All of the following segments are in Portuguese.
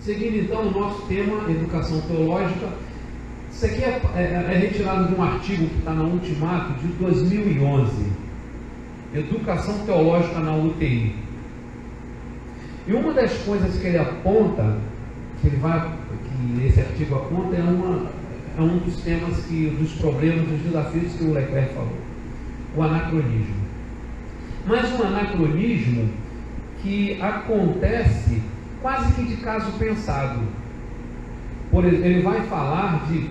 Seguindo então o nosso tema, educação teológica. Isso aqui é retirado de um artigo que está na Ultimato de 2011, Educação Teológica na UTI. E uma das coisas que ele aponta, que esse artigo aponta, é um dos temas, dos problemas, dos desafios que o Leclerc falou, o anacronismo. Mas um anacronismo que acontece quase que de caso pensado. Por exemplo, ele vai falar de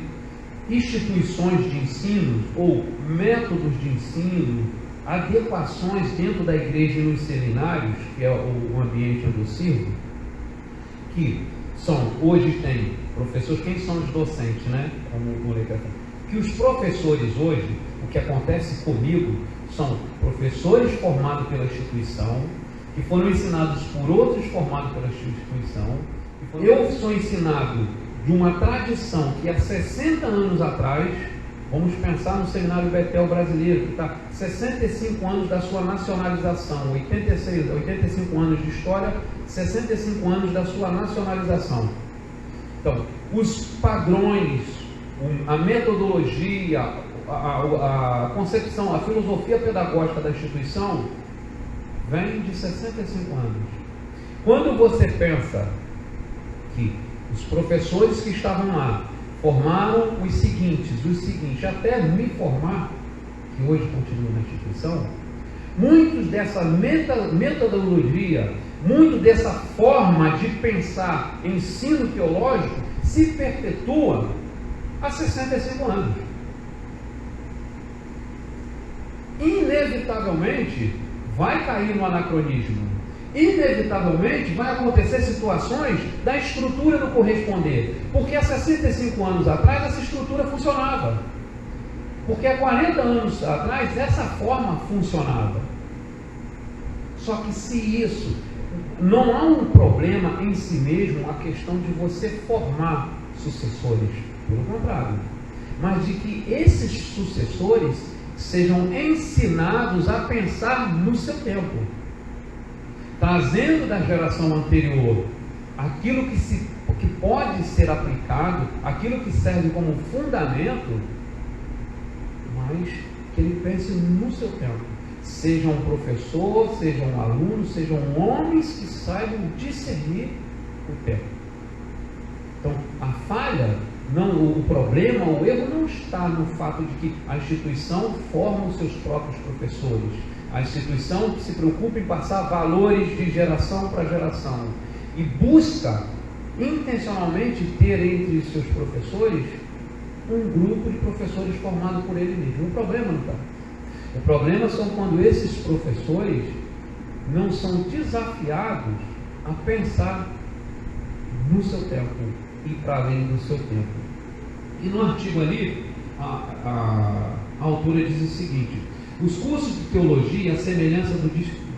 instituições de ensino ou métodos de ensino, adequações dentro da igreja e nos seminários, que é o ambiente onde eu sirvo, que hoje tem professores, quem são os docentes, né? Que os professores hoje, o que acontece comigo, são professores formados pela instituição, que foram ensinados por outros formados pela instituição. Eu sou ensinado de uma tradição que há 60 anos atrás, vamos pensar no Seminário Betel brasileiro, que está 65 anos da sua nacionalização, 85 anos de história, 65 anos da sua nacionalização. Então, os padrões, a metodologia, a concepção, a filosofia pedagógica da instituição vem de 65 anos. Quando você pensa que os professores que estavam lá formaram os seguintes, até me formar, que hoje continuo na instituição, muitos dessa metodologia, muito dessa forma de pensar ensino teológico se perpetua há 65 anos. Inevitavelmente vai cair no anacronismo. Inevitavelmente vai acontecer situações da estrutura não corresponder. Porque há 65 anos atrás essa estrutura funcionava. Porque há 40 anos atrás essa forma funcionava. Só que se isso, não há um problema em si mesmo a questão de você formar sucessores. Pelo contrário. Mas de que esses sucessores sejam ensinados a pensar no seu tempo, trazendo da geração anterior aquilo que pode ser aplicado, aquilo que serve como fundamento, mas que ele pense no seu tempo. Seja um professor, seja um aluno, sejam homens que saibam discernir o tempo. Então, a falha, o problema, o erro não está no fato de que a instituição forma os seus próprios professores. A instituição que se preocupa em passar valores de geração para geração e busca intencionalmente ter entre os seus professores um grupo de professores formado por ele mesmo. O problema não está. O problema são quando esses professores não são desafiados a pensar no seu tempo e para além do seu tempo. E no artigo ali, a autora diz o seguinte: os cursos de teologia, à semelhança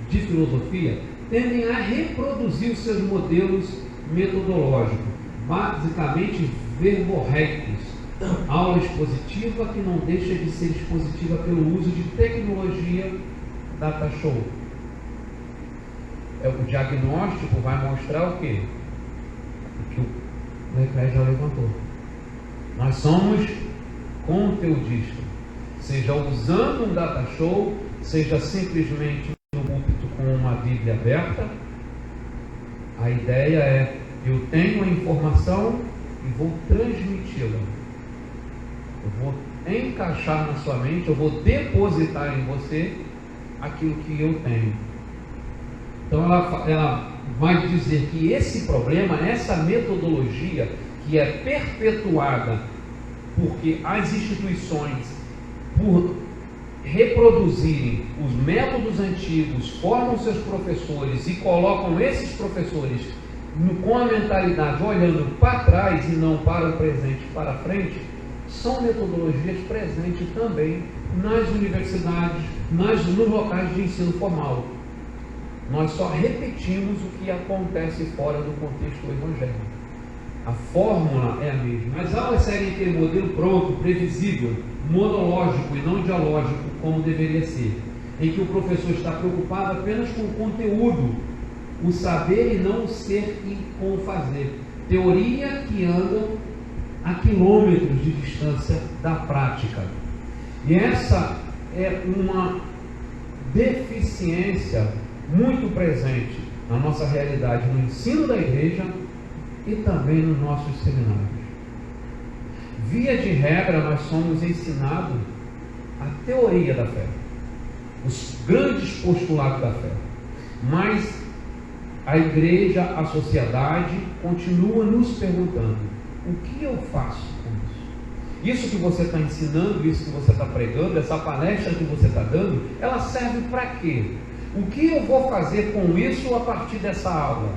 de filosofia, tendem a reproduzir os seus modelos metodológicos, basicamente verborréicos. Aula expositiva que não deixa de ser expositiva pelo uso de tecnologia data show. O diagnóstico vai mostrar o quê? O que o Leclerc já levantou. Nós somos conteudistas. Seja usando um data show, seja simplesmente no púlpito com uma Bíblia aberta, a ideia é: eu tenho a informação e vou transmiti-la. Eu vou encaixar na sua mente, eu vou depositar em você aquilo que eu tenho. Então ela vai dizer que esse problema, essa metodologia que é perpetuada porque as instituições, por reproduzirem os métodos antigos, formam seus professores e colocam esses professores com a mentalidade olhando para trás e não para o presente, para frente, são metodologias presentes também nas universidades, nos locais de ensino formal. Nós só repetimos o que acontece fora do contexto evangélico. A fórmula é a mesma. As aulas seguem aquele modelo pronto, previsível, monológico e não dialógico, como deveria ser, em que o professor está preocupado apenas com o conteúdo, o saber e não o ser e com o fazer. teoria que anda a quilômetros de distância da prática. E essa é uma deficiência muito presente na nossa realidade, no ensino da igreja e também nos nossos seminários. Via de regra, nós somos ensinados a teoria da fé, os grandes postulados da fé, mas a igreja, a sociedade continua nos perguntando: o que eu faço com isso? Isso que você está ensinando, isso que você está pregando, essa palestra que você está dando, ela serve para quê? O que eu vou fazer com isso a partir dessa aula?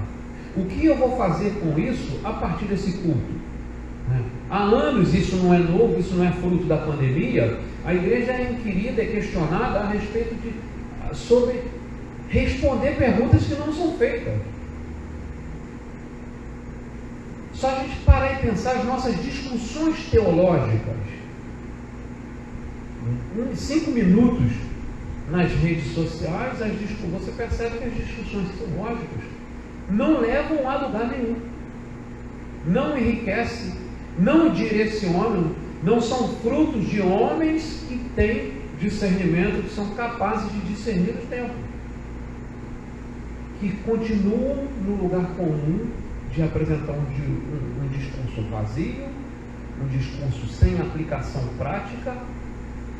O que eu vou fazer com isso a partir desse culto? Há anos, isso não é novo, isso não é fruto da pandemia, a igreja é inquirida, é questionada a respeito sobre responder perguntas que não são feitas. Só a gente parar e pensar as nossas discussões teológicas. Em 5 minutos nas redes sociais, você percebe que as discussões teológicas não levam a lugar nenhum. Não enriquecem, não direcionam, não são frutos de homens que têm discernimento, que são capazes de discernir o tempo, que continuam no lugar comum de apresentar um discurso vazio, um discurso sem aplicação prática,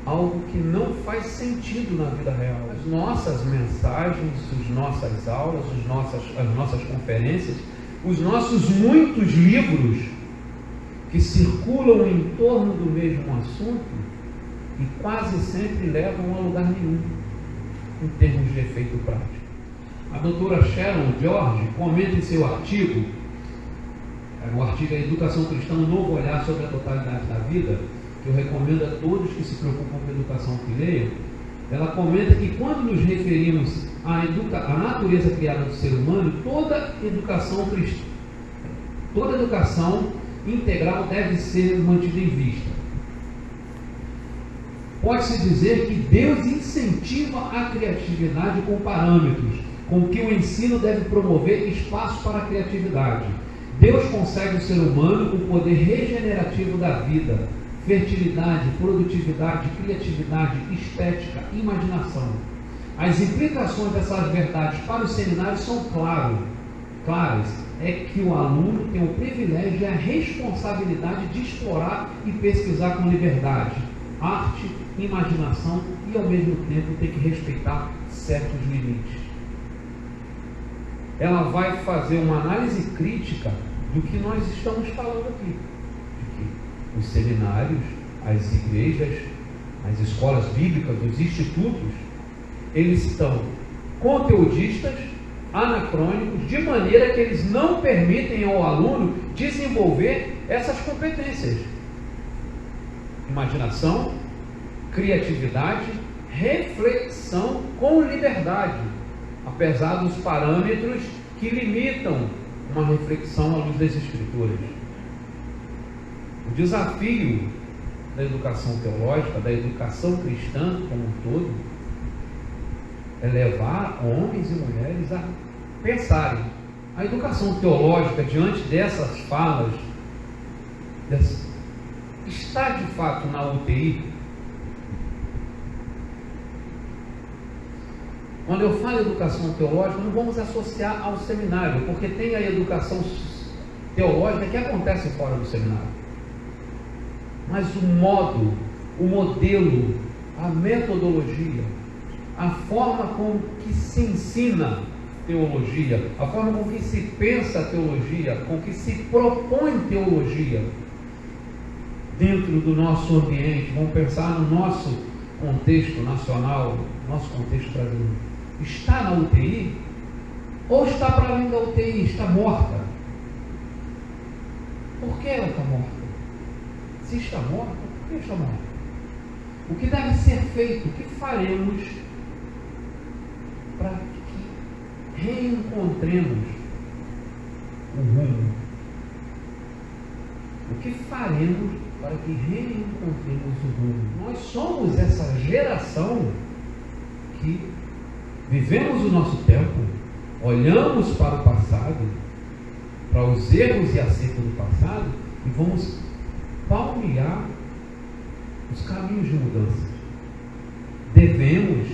algo que não faz sentido na vida real. As nossas mensagens, as nossas aulas, as nossas conferências, os nossos muitos livros que circulam em torno do mesmo assunto e quase sempre levam a lugar nenhum em termos de efeito prático. A doutora Sharon George comenta em seu artigo, o artigo é Educação Cristã, um novo olhar sobre a totalidade da vida, que eu recomendo a todos que se preocupam com a educação que leiam. Ela comenta que quando nos referimos à natureza criada do ser humano, toda educação cristã, toda educação integral deve ser mantida em vista. Pode-se dizer que Deus incentiva a criatividade com parâmetros, com que o ensino deve promover espaço para a criatividade. Deus concede ao ser humano o poder regenerativo da vida, fertilidade, produtividade, criatividade, estética, imaginação. As implicações dessas verdades para os seminários são claras. É que o aluno tem o privilégio e a responsabilidade de explorar e pesquisar com liberdade, arte, imaginação e ao mesmo tempo tem que respeitar certos limites. Ela vai fazer uma análise crítica do que nós estamos falando aqui, de que os seminários, as igrejas, as escolas bíblicas, os institutos, eles estão conteudistas, anacrônicos, de maneira que eles não permitem ao aluno desenvolver essas competências: imaginação, criatividade, reflexão com liberdade, apesar dos parâmetros que limitam uma reflexão à luz das Escrituras. O desafio da educação teológica, da educação cristã como um todo, é levar homens e mulheres a pensarem. A educação teológica, diante dessas falas, está de fato na UTI? Quando eu falo educação teológica, não vamos associar ao seminário, porque tem a educação teológica que acontece fora do seminário. Mas o modo, o modelo, a metodologia, a forma com que se ensina teologia, a forma com que se pensa teologia, com que se propõe teologia dentro do nosso ambiente, vamos pensar no nosso contexto nacional, nosso contexto brasileiro, está na UTI ou está para além da UTI, está morta? Por que ela está morta? Se está morta, por que está morta? O que deve ser feito? O que faremos para que reencontremos o rumo? O que faremos para que reencontremos o rumo? Nós somos essa geração que vivemos o nosso tempo, olhamos para o passado para os erros e acertos do passado e vamos palmear os caminhos de mudança. Devemos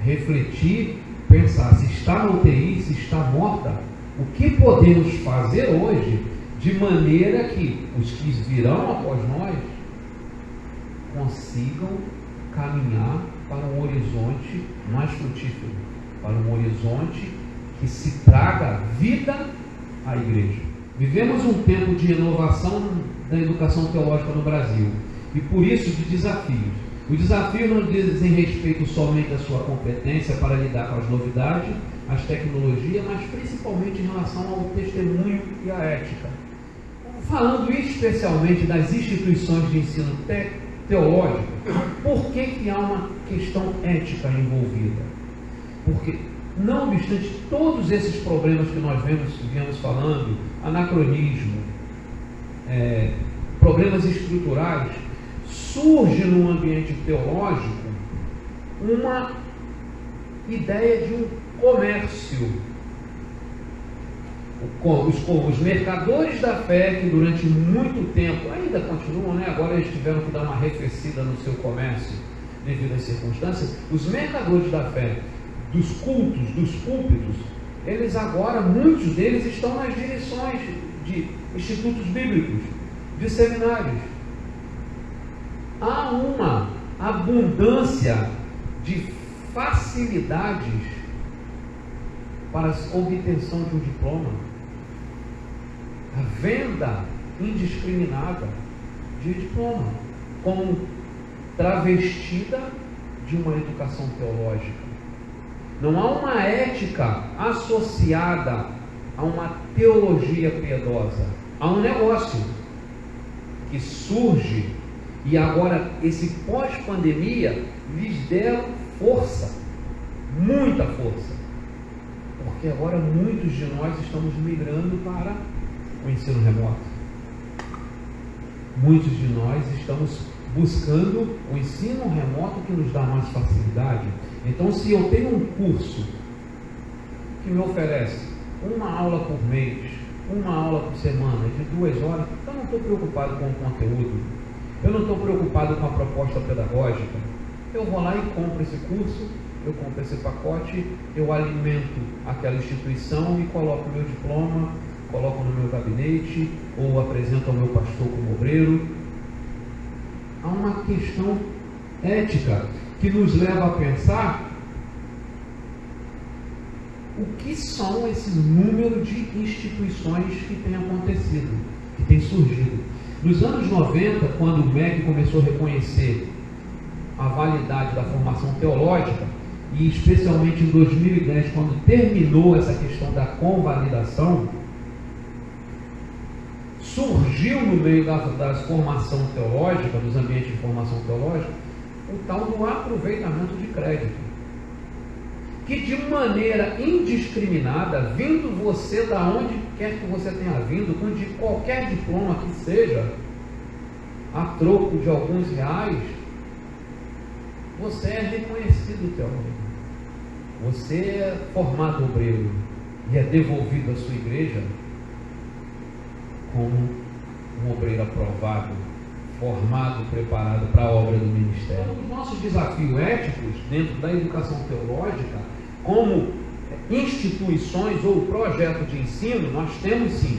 refletir, pensar se está na UTI, se está morta, o que podemos fazer hoje de maneira que os que virão após nós consigam caminhar para um horizonte mais frutífero, para um horizonte que se traga vida à igreja. Vivemos um tempo de inovação da educação teológica no Brasil e por isso de desafios. O desafio não diz em respeito somente à sua competência para lidar com as novidades, as tecnologias, mas principalmente em relação ao testemunho e à ética. Falando especialmente das instituições de ensino teológico, por que há uma questão ética envolvida? Porque, não obstante todos esses problemas que nós viemos falando, anacronismo, problemas estruturais, surge no ambiente teológico uma ideia de um comércio. Os mercadores da fé, que durante muito tempo ainda continuam, agora eles tiveram que dar uma arrefecida no seu comércio devido às circunstâncias, os mercadores da fé, dos cultos, dos púlpitos, eles agora, muitos deles estão nas direções de institutos bíblicos, de seminários. Há uma abundância de facilidades para a obtenção de um diploma, a venda indiscriminada de diploma, como travestida de uma educação teológica. Não há uma ética associada a uma teologia piedosa. Há um negócio que surge e agora esse pós-pandemia lhes deram força, muita força, porque agora muitos de nós estamos migrando para o ensino remoto. Muitos de nós estamos buscando o ensino remoto que nos dá mais facilidade. Então, se eu tenho um curso que me oferece uma aula por mês, uma aula por semana, de 2 horas, eu não estou preocupado com o conteúdo, eu não estou preocupado com a proposta pedagógica. Eu vou lá e compro esse curso, eu compro esse pacote, eu alimento aquela instituição e coloco o meu diploma, coloco no meu gabinete, ou apresento ao meu pastor como obreiro. Há uma questão ética que nos leva a pensar o que são esse número de instituições que tem acontecido, que tem surgido. Nos anos 90, quando o MEC começou a reconhecer a validade da formação teológica, e especialmente em 2010, quando terminou essa questão da convalidação, surgiu no meio da formação teológica, dos ambientes de formação teológica, o tal do aproveitamento de crédito, que de maneira indiscriminada, vindo você da onde quer que você tenha vindo, com de qualquer diploma que seja, a troco de alguns reais, você é reconhecido teólogo, você é formado obreiro e é devolvido à sua igreja como um obreiro aprovado, formado, preparado para a obra do ministério. Então, os nossos desafios éticos dentro da educação teológica, como instituições ou projeto de ensino, nós temos sim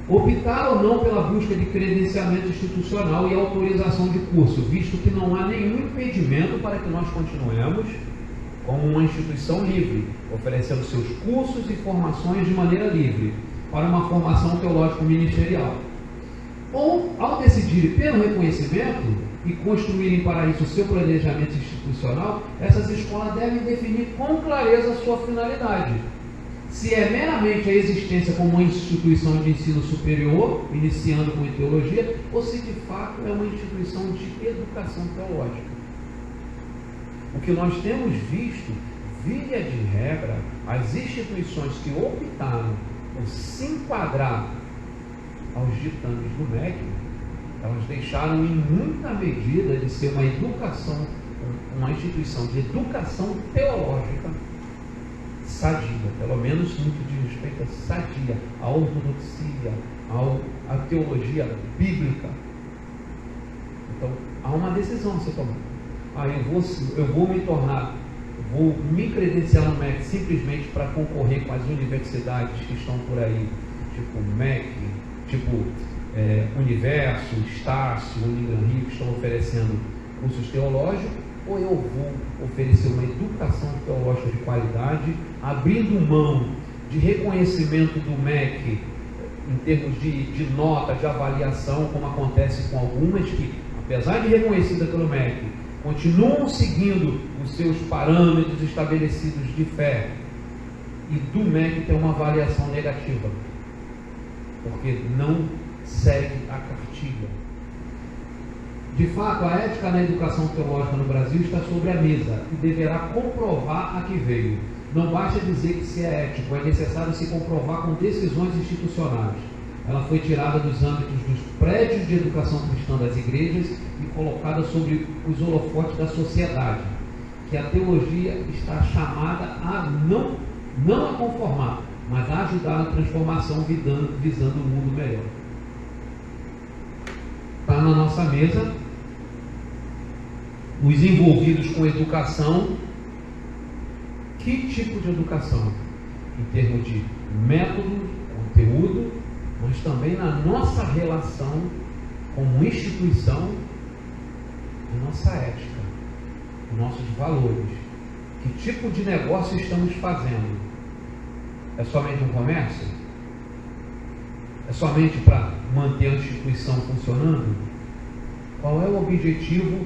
optar ou não pela busca de credenciamento institucional e autorização de curso, visto que não há nenhum impedimento para que nós continuemos como uma instituição livre, oferecendo seus cursos e formações de maneira livre, para uma formação teológico-ministerial. Ou, ao decidirem pelo reconhecimento e construírem para isso o seu planejamento institucional, essas escolas devem definir com clareza a sua finalidade. Se é meramente a existência como uma instituição de ensino superior, iniciando com teologia, ou se de fato é uma instituição de educação teológica. O que nós temos visto, via de regra, as instituições que optaram por se enquadrar aos ditames do MEC, elas deixaram em muita medida de ser uma educação, uma instituição de educação teológica, sadia, pelo menos no que diz respeito a sadia, à ortodoxia, à teologia bíblica. Então, há uma decisão a ser tomada. Eu vou me tornar, vou me credenciar no MEC simplesmente para concorrer com as universidades que estão por aí, tipo MEC, tipo Universo, Estácio, Unigran Rio, que estão oferecendo cursos teológicos, ou eu vou oferecer uma educação teológica de qualidade, abrindo mão de reconhecimento do MEC em termos de nota, de avaliação, como acontece com algumas que, apesar de reconhecida pelo MEC, continuam seguindo os seus parâmetros estabelecidos de fé, e do MEC tem uma avaliação negativa, porque não segue a cartilha. De fato, a ética na educação teológica no Brasil está sobre a mesa e deverá comprovar a que veio. Não basta dizer que se é ético, é necessário se comprovar com decisões institucionais. Ela foi tirada dos âmbitos dos prédios de educação cristã das igrejas e colocada sobre os holofotes da sociedade, que a teologia está chamada a não a conformar, mas a ajudar na transformação visando um mundo melhor. Está na nossa mesa os envolvidos com educação. Que tipo de educação? Em termos de método, conteúdo, mas também na nossa relação como instituição, a nossa ética, os nossos valores. Que tipo de negócio estamos fazendo? É somente um comércio? É somente para manter a instituição funcionando? Qual é o objetivo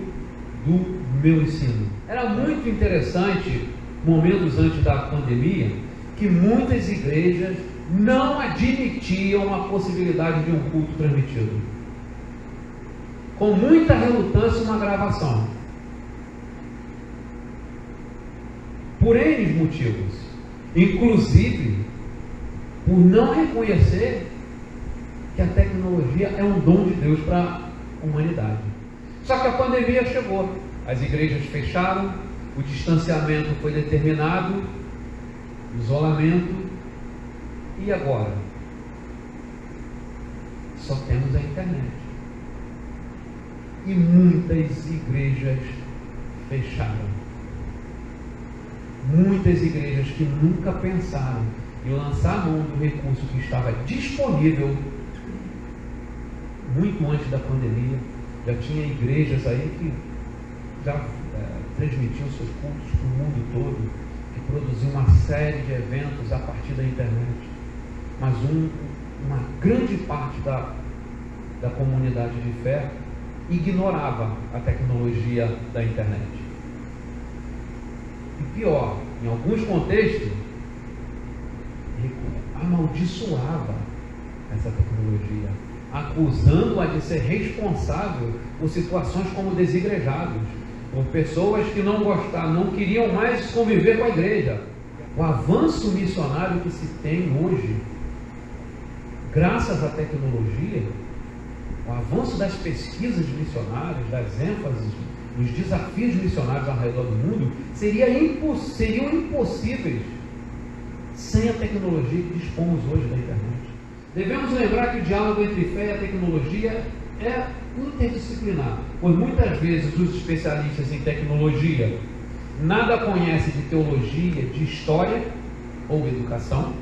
do meu ensino? Era muito interessante, momentos antes da pandemia, que muitas igrejas não admitiam a possibilidade de um culto transmitido. Com muita relutância, uma gravação. Por N motivos. Inclusive, por não reconhecer que a tecnologia é um dom de Deus para a humanidade. Só que a pandemia chegou, as igrejas fecharam, o distanciamento foi determinado, isolamento, e agora? Só temos a internet. E muitas igrejas fecharam. Muitas igrejas que nunca pensaram em lançar a mão do recurso que estava disponível muito antes da pandemia. Já tinha igrejas aí que já transmitiam seus cultos para o mundo todo, que produziam uma série de eventos a partir da internet. Mas uma grande parte da comunidade de fé ignorava a tecnologia da internet. E pior, em alguns contextos, amaldiçoava essa tecnologia, acusando-a de ser responsável por situações como desigrejados, por pessoas que não queriam mais conviver com a igreja. O avanço missionário que se tem hoje, graças à tecnologia, o avanço das pesquisas missionárias, das ênfases, dos desafios missionários ao redor do mundo, seriam impossíveis sem a tecnologia que dispomos hoje da internet. Devemos lembrar que o diálogo entre fé e a tecnologia é interdisciplinar, pois muitas vezes os especialistas em tecnologia nada conhecem de teologia, de história ou educação,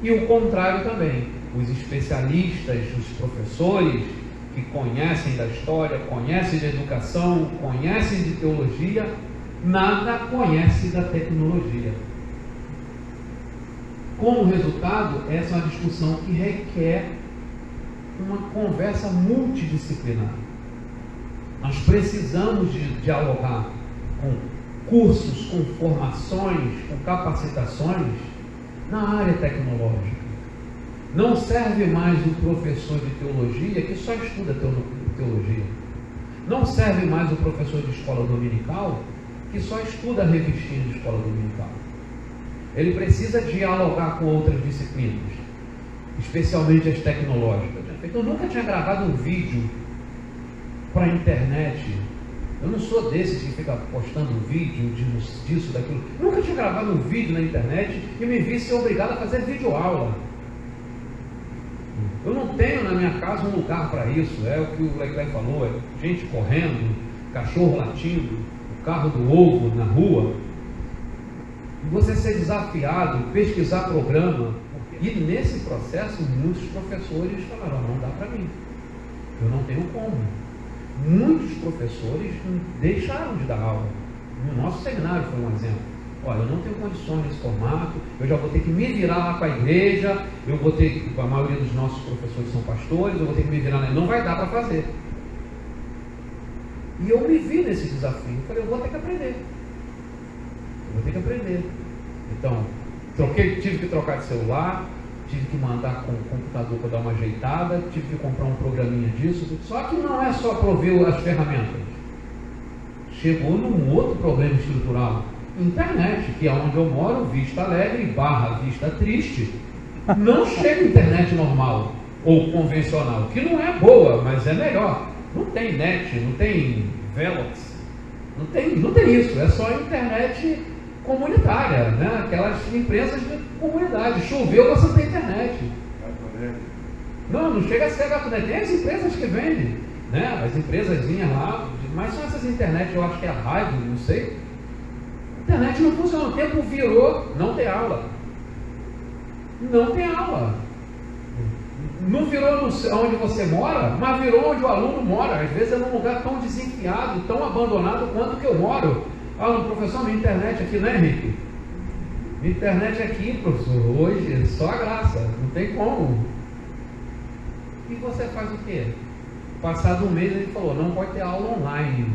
e o contrário também. Os especialistas, os professores que conhecem da história, conhecem de educação, conhecem de teologia, nada conhecem da tecnologia. Como resultado, essa é uma discussão que requer uma conversa multidisciplinar. Nós precisamos de dialogar com cursos, com formações, com capacitações na área tecnológica. Não serve mais o professor de teologia que só estuda teologia. Não serve mais o professor de escola dominical que só estuda a revistinha de escola dominical. Ele precisa dialogar com outras disciplinas, especialmente as tecnológicas. Eu nunca tinha gravado um vídeo para a internet Eu não sou desses que fica postando vídeo disso, daquilo. Nunca tinha gravado um vídeo na internet e me vi ser obrigado a fazer videoaula. Eu não tenho na minha casa um lugar para isso. É o que o Leclerc falou, é gente correndo, cachorro latindo, o carro do ovo na rua. E você ser desafiado, pesquisar programa. E nesse processo, muitos professores falaram, não dá para mim. Eu não tenho como. Muitos professores deixaram de dar aula. No nosso seminário foi um exemplo. Olha, eu não tenho condições nesse formato, eu já vou ter que me virar lá com a igreja, eu vou ter que, a maioria dos nossos professores são pastores, eu vou ter que me virar lá, não vai dar para fazer. E eu me vi nesse desafio, eu falei, eu vou ter que aprender. Eu vou ter que aprender. Então, tive que trocar de celular, tive que mandar com o computador para dar uma ajeitada, tive que comprar um programinha disso, só que não é só prover as ferramentas. Chegou num outro problema estrutural. Internet, que é onde eu moro, Vista Alegre / Vista Triste, não chega internet normal ou convencional, que não é boa, mas é melhor. Não tem net, não tem Velox, não tem isso, é só internet comunitária, né? Aquelas empresas de comunidade. Choveu, você não tem internet. Não chega a ser Gato Net. Tem as empresas que vendem, né? As empresazinhas lá, mas são essas internet, eu acho que é a rádio, não sei. A internet não funciona, o tempo virou, não tem aula. Não tem aula. Não virou onde você mora, mas virou onde o aluno mora. Às vezes é num lugar tão desenfiado, tão abandonado quanto que eu moro. Ah, professor, minha internet aqui, né, Henrique? Minha internet aqui, professor, hoje, só a graça, não tem como. E você faz o quê? Passado um mês ele falou, não pode ter aula online.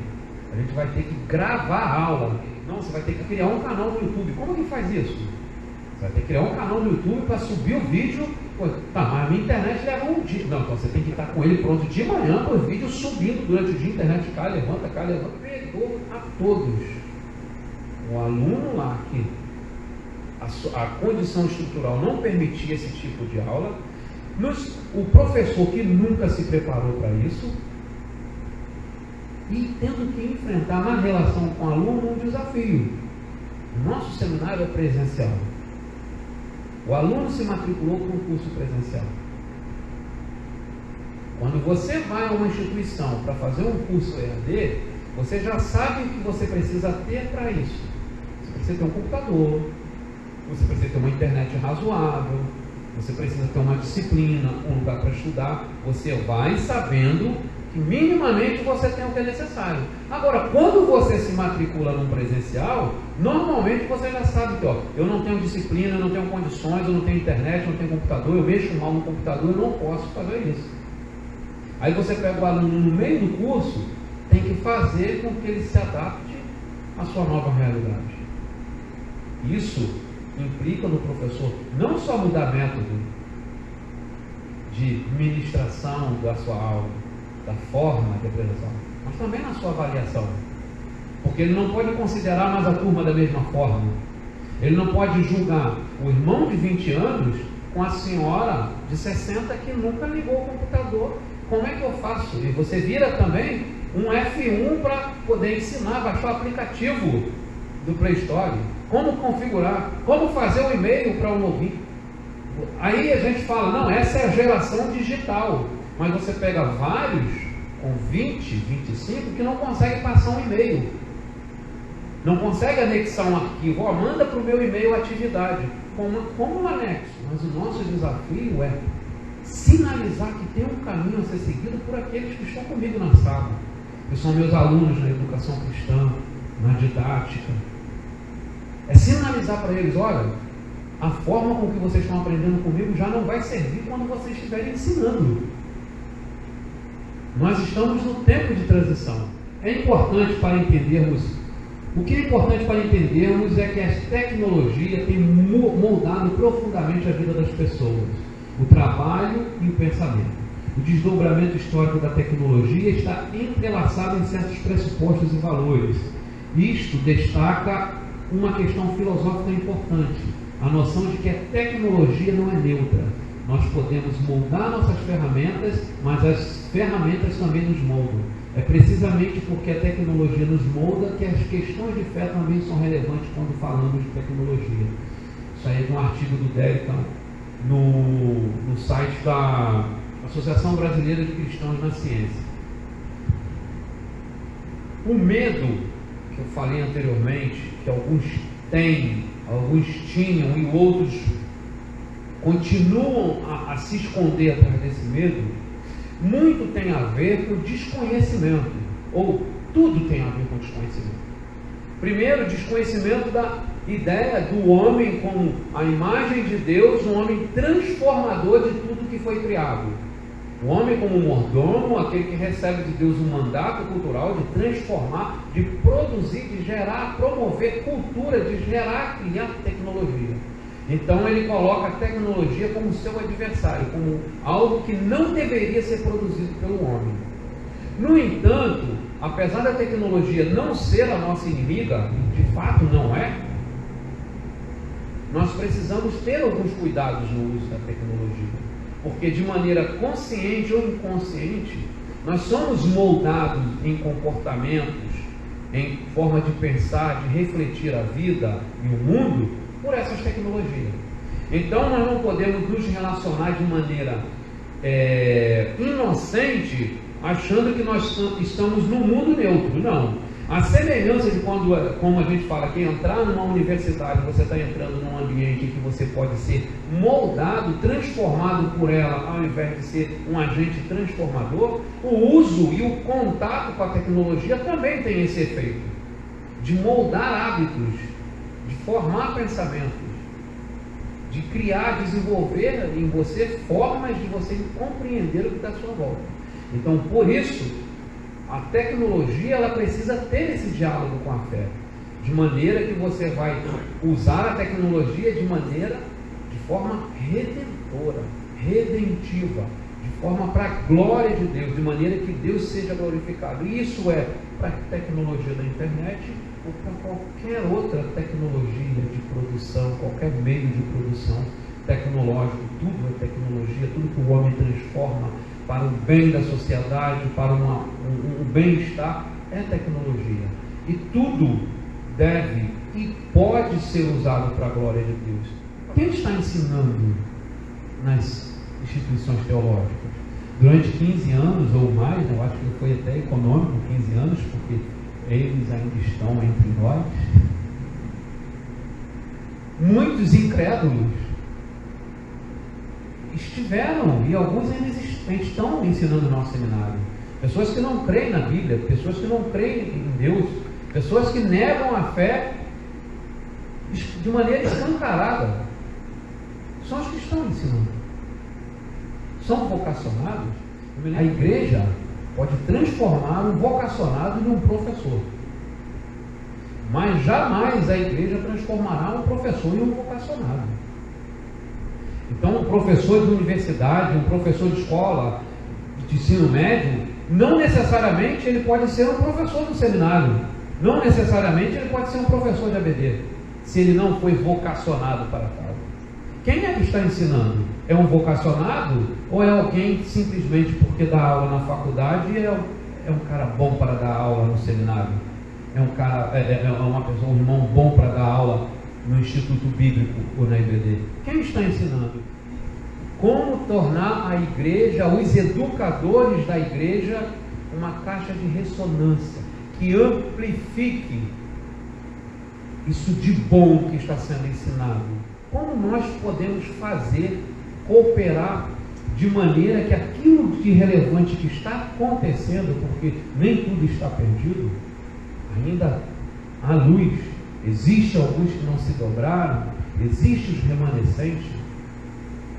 A gente vai ter que gravar a aula. Não, você vai ter que criar um canal no YouTube. Como que faz isso? Você vai ter que criar um canal no YouTube para subir o vídeo. Pô, tá, mas a minha internet leva um dia. Não, então você tem que estar com ele pronto de manhã para o vídeo subindo durante o dia. A internet cai, levanta. Pegou a todos. O aluno lá que a condição estrutural não permitia esse tipo de aula, o professor que nunca se preparou para isso, e tendo que enfrentar na relação com o aluno um desafio. O nosso seminário é presencial. O aluno se matriculou para um curso presencial. Quando você vai a uma instituição para fazer um curso EAD, você já sabe o que você precisa ter para isso. Você precisa ter um computador, você precisa ter uma internet razoável, você precisa ter uma disciplina, um lugar para estudar. Você vai sabendo que minimamente você tem o que é necessário. Agora, quando você se matricula num presencial, normalmente você já sabe que eu não tenho disciplina, eu não tenho condições, eu não tenho internet, eu não tenho computador, eu mexo mal no computador, eu não posso fazer isso. Aí você pega o aluno no meio do curso, tem que fazer com que ele se adapte à sua nova realidade. Isso implica no professor não só mudar método de ministração da sua aula, da forma de apresentação, mas também na sua avaliação. Porque ele não pode considerar mais a turma da mesma forma. Ele não pode julgar o irmão de 20 anos com a senhora de 60 que nunca ligou o computador. Como é que eu faço? E você vira também um F1 para poder ensinar, baixar o aplicativo do Play Store. Como configurar, como fazer um e-mail para um login. Aí a gente fala, não, essa é a geração digital. Mas você pega vários com 20, 25 que não conseguem passar um e-mail. Não consegue anexar um arquivo. Manda para o meu e-mail a atividade. Como um anexo. Mas o nosso desafio é sinalizar que tem um caminho a ser seguido por aqueles que estão comigo na sala. Que são meus alunos na educação cristã, na didática. É sinalizar para eles, olha, a forma com que vocês estão aprendendo comigo já não vai servir quando vocês estiverem ensinando. Nós estamos no tempo de transição. É importante para entendermos, o que é importante para entendermos é que a tecnologia tem moldado profundamente a vida das pessoas, o trabalho e o pensamento. O desdobramento histórico da tecnologia está entrelaçado em certos pressupostos e valores. Isto destaca uma questão filosófica importante, a noção de que a tecnologia não é neutra. Nós podemos moldar nossas ferramentas, mas as ferramentas também nos moldam. É precisamente porque a tecnologia nos molda que as questões de fé também são relevantes quando falamos de tecnologia. Isso aí é de um artigo do Derican no site da Associação Brasileira de Cristãos na Ciência. O medo, que eu falei anteriormente, que alguns têm, alguns tinham e outros continuam a se esconder atrás desse medo, muito tem a ver com desconhecimento, ou tudo tem a ver com desconhecimento. Primeiro, desconhecimento da ideia do homem como a imagem de Deus, um homem transformador de tudo que foi criado. O homem como mordomo, aquele que recebe de Deus um mandato cultural de transformar, de produzir, de gerar, promover cultura, de gerar, criar tecnologia. Então ele coloca a tecnologia como seu adversário, como algo que não deveria ser produzido pelo homem. No entanto, apesar da tecnologia não ser a nossa inimiga, de fato não é, nós precisamos ter alguns cuidados no uso da tecnologia. Porque de maneira consciente ou inconsciente, nós somos moldados em comportamentos, em forma de pensar, de refletir a vida e o mundo por essas tecnologias. Então nós não podemos nos relacionar de maneira inocente, achando que nós estamos no mundo neutro. Não. A semelhança de quando, como a gente fala, que entrar numa universidade, você está entrando num ambiente em que você pode ser moldado, transformado por ela, ao invés de ser um agente transformador, o uso e o contato com a tecnologia também tem esse efeito, de moldar hábitos, de formar pensamentos, de criar, desenvolver em você formas de você compreender o que está à sua volta. Então, por isso, a tecnologia ela precisa ter esse diálogo com a fé, de maneira que você vai usar a tecnologia de forma redentora, redentiva, de forma para a glória de Deus, de maneira que Deus seja glorificado. E isso é para a tecnologia da internet ou para qualquer outra tecnologia de produção, qualquer meio de produção tecnológico. Tudo é tecnologia, tudo que o homem transforma para o bem da sociedade, para um bem-estar, é tecnologia. E tudo deve e pode ser usado para a glória de Deus. Quem está ensinando nas instituições teológicas? Durante 15 anos ou mais, eu acho que foi até econômico, 15 anos, porque eles ainda estão entre nós, muitos incrédulos estiveram, e alguns ainda estão ensinando no nosso seminário. Pessoas que não creem na Bíblia, pessoas que não creem em Deus, pessoas que negam a fé de maneira escancarada. São os que estão ensinando. São vocacionados. A igreja pode transformar um vocacionado em um professor, mas jamais a igreja transformará um professor em um vocacionado. Então, um professor de universidade, um professor de escola, de ensino médio, não necessariamente ele pode ser um professor do seminário, não necessariamente ele pode ser um professor de ABD, se ele não foi vocacionado para tal. Quem é que está ensinando? É um vocacionado ou é alguém que simplesmente porque dá aula na faculdade é um cara bom para dar aula no seminário? É uma pessoa, um irmão bom para dar aula no Instituto Bíblico ou na IBD? Quem está ensinando? Como tornar a igreja, os educadores da igreja, uma caixa de ressonância que amplifique isso de bom que está sendo ensinado. Como nós podemos fazer, cooperar de maneira que aquilo de relevante que está acontecendo, porque nem tudo está perdido, ainda há luz, existe alguns que não se dobraram, existe os remanescentes,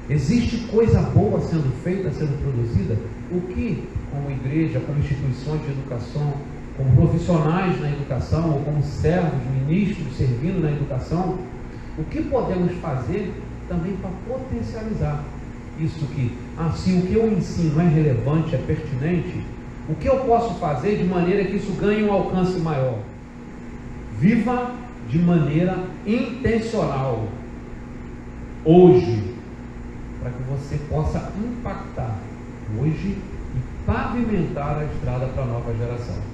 existe coisa boa sendo feita, sendo produzida. O que, como igreja, como instituições de educação, como profissionais na educação, ou como servos, ministros servindo na educação, o que podemos fazer também para potencializar isso que, se o que eu ensino é relevante, é pertinente, o que eu posso fazer de maneira que isso ganhe um alcance maior? Viva de maneira intencional, hoje, para que você possa impactar hoje e pavimentar a estrada para a nova geração.